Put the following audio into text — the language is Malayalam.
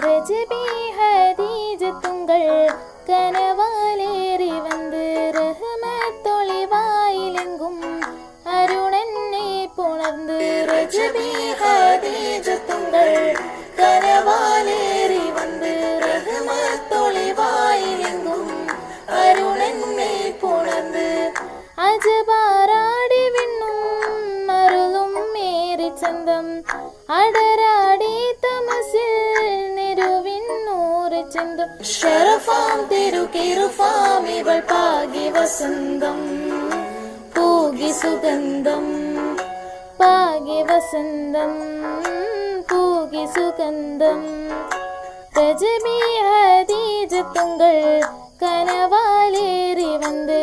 ரஜபி ஹதீஜத்துங்கள் கனவாலேறி வந்து ரஹ்மத்தொளிவாயிலெங்கும் அருணன்னே புணர்ந்து ரஜபி ஹதீஜத்துங்கள் கனவாலேறி வந்து ரஹ்மத்தொளிவாயிலெங்கும் அருணன்னே புணர்ந்து അജബാറാടി വിണ്ണും മരുളും മേരി ചന്തം അടരാടി തമസിൽ നിരുവിന്നൂറ് ചന്തം ഷറഫാം തിരുകിരുഫാം ഇവൾ പാകി വസന്തം പൂകി സുഗന്ധം പാകി വസന്തം പൂകി സുഗന്ധം രജബി ഹദീജത്തുങ്കൾ കനവാലേറി വന്ന്